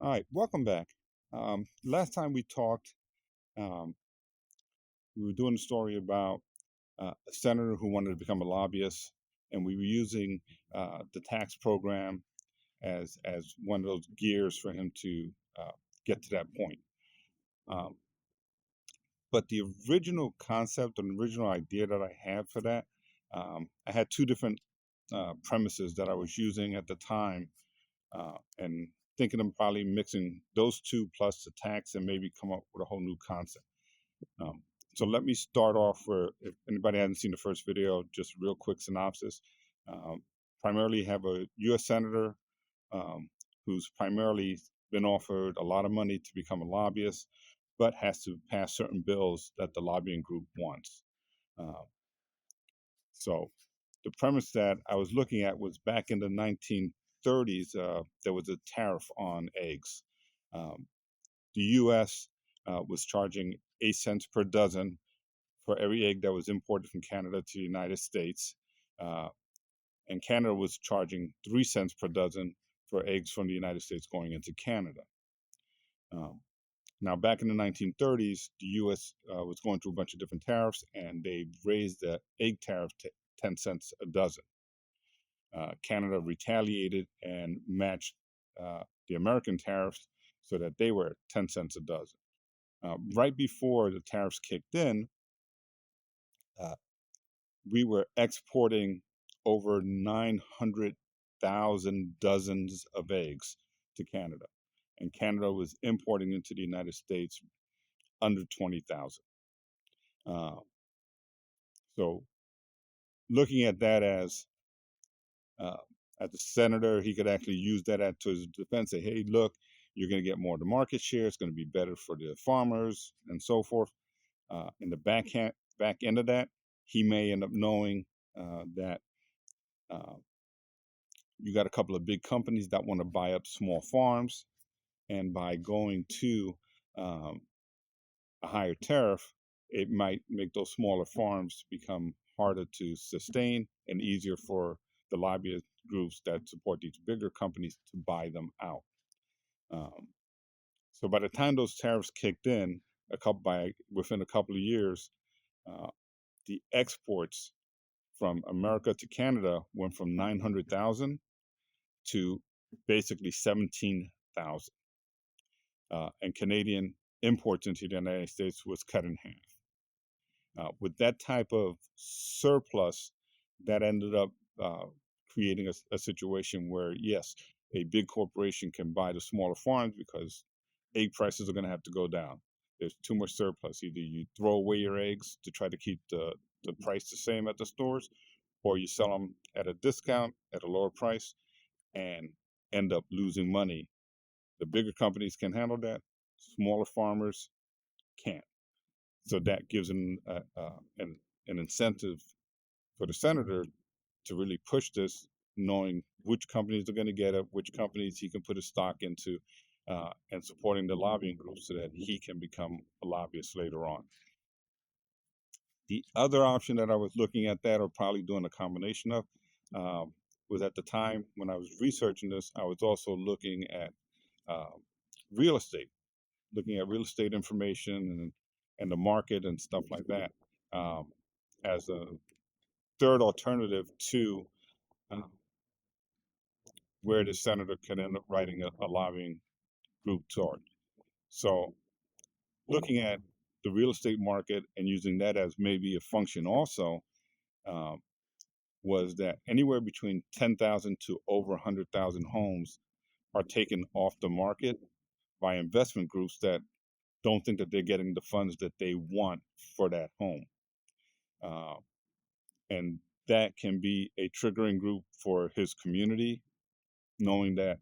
All right, welcome back. Last time we talked, um, we were doing a story about a senator who wanted to become a lobbyist, and we were using the tax program as one of those gears for him to get to that point. Um, but the original concept and original idea that I had for that, I had two different premises that I was using at the time, and thinking of probably mixing those two plus the tax and maybe come up with a whole new concept. Um, so let me start off where, if anybody hasn't seen the first video, just a real quick synopsis. Um, Primarily have a U.S. senator um, who's primarily been offered a lot of money to become a lobbyist, but has to pass certain bills that the lobbying group wants. Uh, so the premise that I was looking at was back in the 1930s, there was a tariff on eggs. Um, the U.S. Was charging 8 cents per dozen for every egg that was imported from Canada to the United States. Uh, and Canada was charging 3 cents per dozen for eggs from the United States going into Canada. Um, Now, back in the 1930s, the U.S. Was going through a bunch of different tariffs, and they raised the egg tariff to 10 cents a dozen. Canada retaliated and matched the American tariffs so that they were 10 cents a dozen. Right before the tariffs kicked in, uh, we were exporting over 900,000 dozens of eggs to Canada, and Canada was importing into the United States under 20,000. Uh, so, looking at that uh, as a senator, he could actually use that to his defense. Say, "Hey, look, you're going to get more of the market share. It's going to be better for the farmers, and so forth." In the back end of that, he may end up knowing that uh, you got a couple of big companies that want to buy up small farms, and by going to um, a higher tariff, it might make those smaller farms become harder to sustain and easier for the lobbyist groups that support these bigger companies to buy them out. Um, so by the time those tariffs kicked in, within a couple of years, uh, the exports from America to Canada went from 900,000 to basically 17,000. And Canadian imports into the United States was cut in half. With that type of surplus, that ended up creating a situation where, yes, a big corporation can buy the smaller farms because egg prices are going to have to go down. There's too much surplus. Either you throw away your eggs to try to keep the price the same at the stores, or you sell them at a discount at a lower price and end up losing money. The bigger companies can handle that. Smaller farmers can't. So that gives them an incentive for the senator to really push this, knowing which companies are going to get it, which companies he can put his stock into, and supporting the lobbying group so that he can become a lobbyist later on. The other option that I was looking at that, or probably doing a combination of, was at the time when I was researching this, I was also looking at uh, real estate, looking at real estate information and the market and stuff like that, um, as a third alternative to uh, where the senator could end up writing a lobbying group toward. So, looking at the real estate market and using that as maybe a function also, um, was that anywhere between 10,000 to over 100,000 homes are taken off the market by investment groups that don't think that they're getting the funds that they want for that home. Uh, and that can be a triggering group for his community, knowing that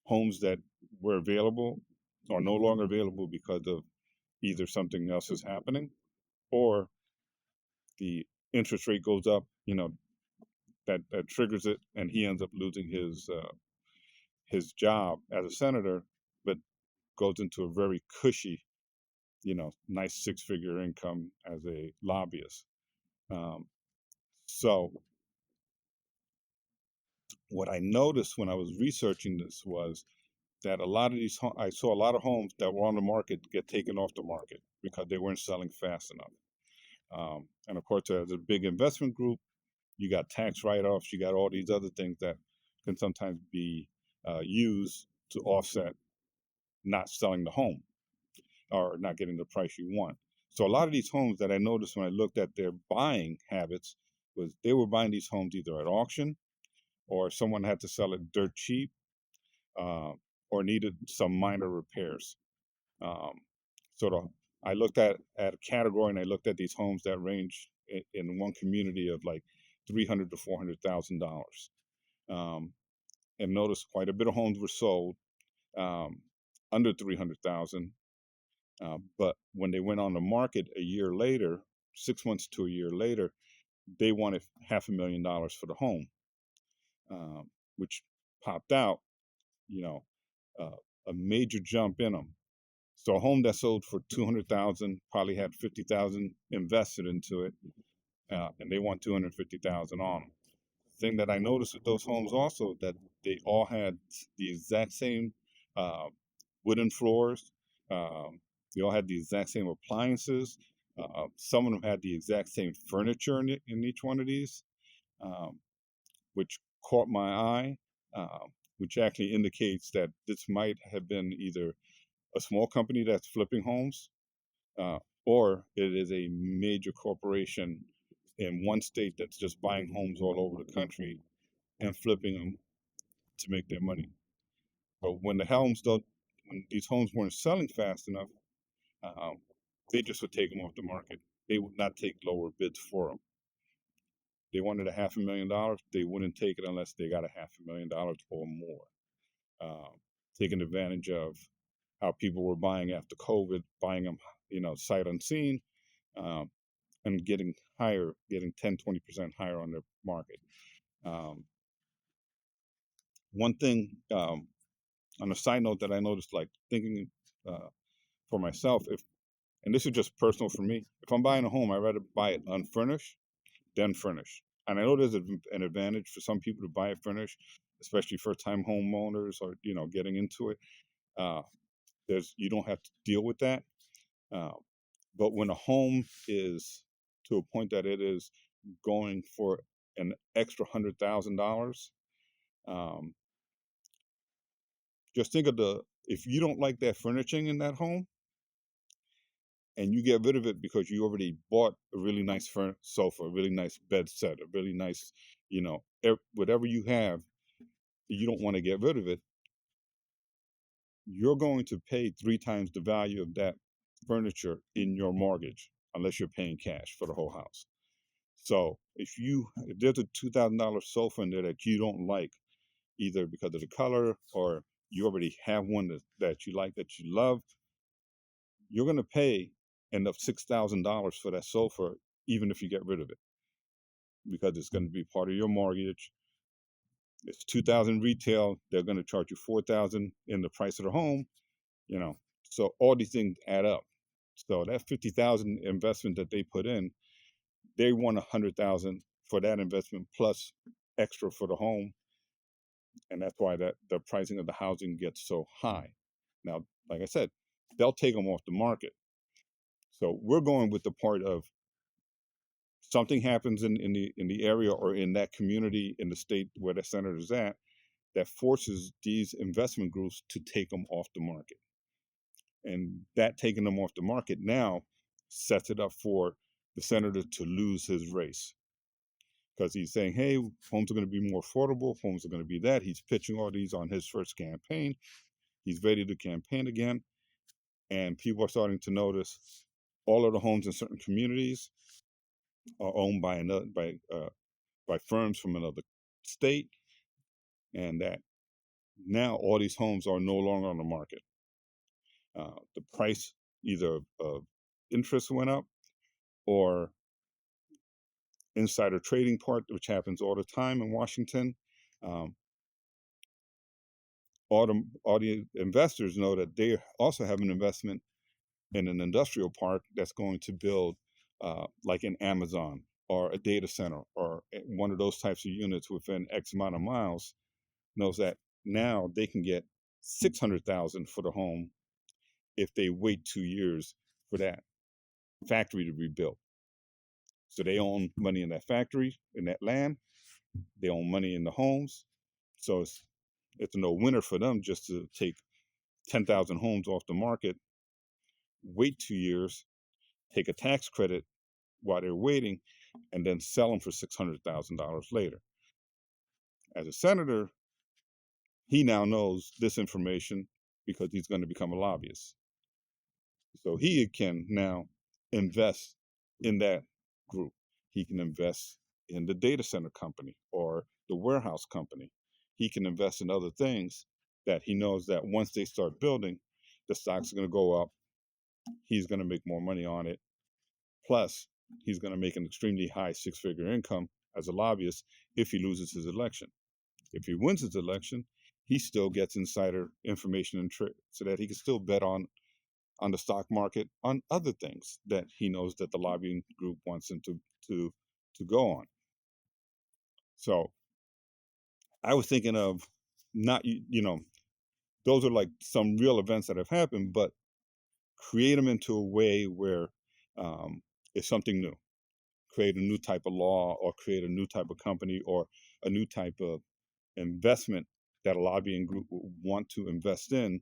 homes that were available are no longer available because of either something else is happening or the interest rate goes up, that triggers it, and he ends up losing his job as a senator, but goes into a very cushy, nice 6-figure income as a lobbyist. So what I noticed when I was researching this was that a lot of I saw a lot of homes that were on the market get taken off the market because they weren't selling fast enough. And of course, as a big investment group, you got tax write-offs, you got all these other things that can sometimes be used to offset not selling the home or not getting the price you want. So a lot of these homes that I noticed when I looked at their buying habits was they were buying these homes either at auction or someone had to sell it dirt cheap, uh, or needed some minor repairs. Um, so I looked at a category and I looked at these homes that range in one community of like $300,000 to $400,000, and noticed quite a bit of homes were sold um, under 300,000. But when they went on the market a year later, 6 months to a year later, they wanted $500,000 for the home, which popped out, you know, uh, a major jump in them. So a home that sold for 200,000 probably had 50,000 invested into it, and they want 250,000 on them. The thing that I noticed with those homes also that they all had the exact same uh, wooden floors. Um, they all had the exact same appliances. Some of them had the exact same furniture in each one of these, um, which caught my eye, which actually indicates that this might have been either a small company that's flipping homes, uh, or it is a major corporation in one state that's just buying homes all over the country and flipping them to make their money. But when these homes weren't selling fast enough, um, they just would take them off the market. They would not take lower bids for them. They wanted $500,000. They wouldn't take it unless they got $500,000 or more. Taking advantage of how people were buying after COVID, buying them, sight unseen, um, and getting 10, 20% higher on their market. Um, One thing, on a side note that I noticed, like thinking uh, for myself, and this is just personal for me, if I'm buying a home, I'd rather buy it unfurnished than furnished. And I know there's an advantage for some people to buy it furnished, especially first-time homeowners or getting into it. Uh, you don't have to deal with that. Uh, but when a home is to a point that it is going for an extra $100,000, um, just think of if you don't like that furnishing in that home and you get rid of it because you already bought a really nice sofa, a really nice bed set, a really nice, whatever you have, you don't want to get rid of it, you're going to pay 3 times the value of that furniture in your mortgage unless you're paying cash for the whole house. So if there's a $2,000 sofa in there that you don't like, either because of the color or you already have one that you like, that you love, you're going to pay end up $6,000 for that sofa, even if you get rid of it, because it's going to be part of your mortgage. It's 2,000 retail. They're going to charge you 4,000 in the price of the home. So all these things add up. So that 50,000 investment that they put in, they want 100,000 for that investment plus extra for the home, and that's why the pricing of the housing gets so high. Now, like I said, they'll take them off the market. So we're going with the part of something happens in the area or in that community in the state where the center is at that forces these investment groups to take them off the market. And that taking them off the market now sets it up for the senator to lose his race, because he's saying, hey, homes are going to be more affordable, homes are going to be that. He's pitching all these on his first campaign. He's ready to campaign again. And people are starting to notice all of the homes in certain communities are owned by firms from another state, and that now all these homes are no longer on the market. The price either of interest went up, or insider trading part, which happens all the time in Washington. Um, all the investors know that they also have an investment in an industrial park that's going to build, like an Amazon or a data center or one of those types of units within X amount of miles, knows that now they can get $600,000 for the home if they wait 2 years for that factory to be built. So they own money in that factory, in that land. They own money in the homes. So it's a no-winner for them just to take 10,000 homes off the market, wait 2 years, take a tax credit while they're waiting, and then sell them for $600,000 later. As a senator, he now knows this information because he's going to become a lobbyist. So he can now invest in that group. He can invest in the data center company or the warehouse company. He can invest in other things that he knows that once they start building, the stocks are going to go up. He's going to make more money on it. Plus, he's going to make an extremely high six-figure income as a lobbyist if he loses his election. If he wins his election, he still gets insider information and so that he can still bet on the stock market, on other things that he knows that the lobbying group wants him to go on. So I was thinking of not, those are like some real events that have happened, but create them into a way where it's something new. Create a new type of law, or create a new type of company, or a new type of investment that a lobbying group will want to invest in,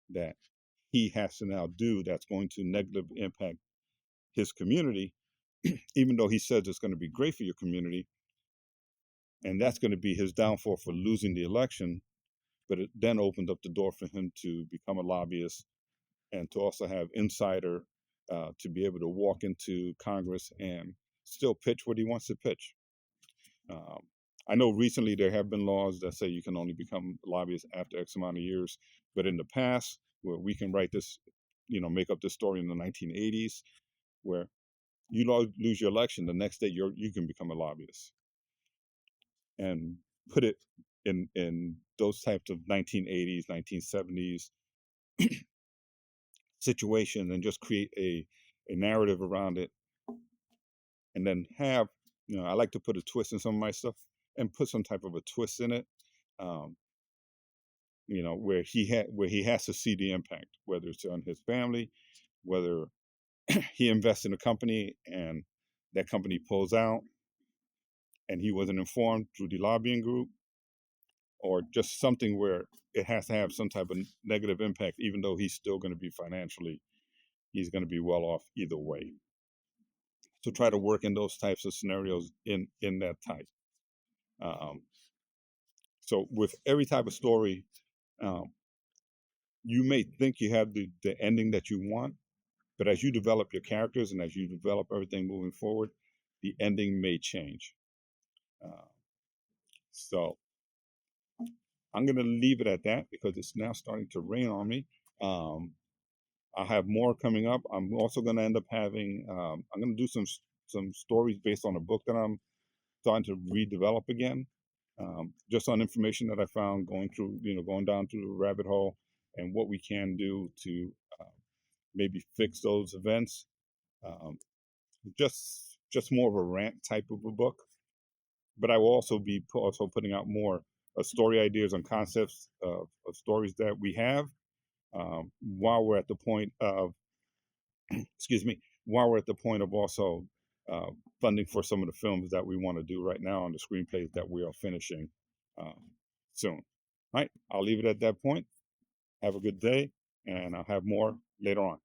that he has to now do, that's going to negatively impact his community, even though he says it's going to be great for your community. And that's going to be his downfall for losing the election. But it then opened up the door for him to become a lobbyist and to also have insider, to be able to walk into Congress and still pitch what he wants to pitch. Um, I know recently there have been laws that say you can only become a lobbyist after X amount of years, but in the past, where we can write this, make up this story in the 1980s, where you lose your election, the next day you can become a lobbyist, and put it in those types of 1980s, 1970s situations, and just create a narrative around it, and then have, I like to put a twist in some of my stuff and put some type of a twist in it. Um, where he has to see the impact, whether it's on his family, whether he invests in a company and that company pulls out and he wasn't informed through the lobbying group, or just something where it has to have some type of negative impact, even though he's still going to be financially, he's going to be well off either way. So try to work in those types of scenarios in that type. Um, so with every type of story, um, you may think you have the ending that you want, but as you develop your characters and as you develop everything moving forward, the ending may change. Uh, so I'm going to leave it at that because it's now starting to rain on me. Um, I have more coming up. I'm also going to end up having. I'm going to do some stories based on a book that I'm starting to redevelop again, just on information that I found going down through the rabbit hole, and what we can do to maybe fix those events. Um, just more of a rant type of a book, but I will also be also putting out more story ideas and concepts of stories that we have, while we're at the point of excuse me, while we're at the point of also uh, funding for some of the films that we want to do right now, on the screenplays that we are finishing um, soon. All right, I'll leave it at that point. Have a good day, and I'll have more later on.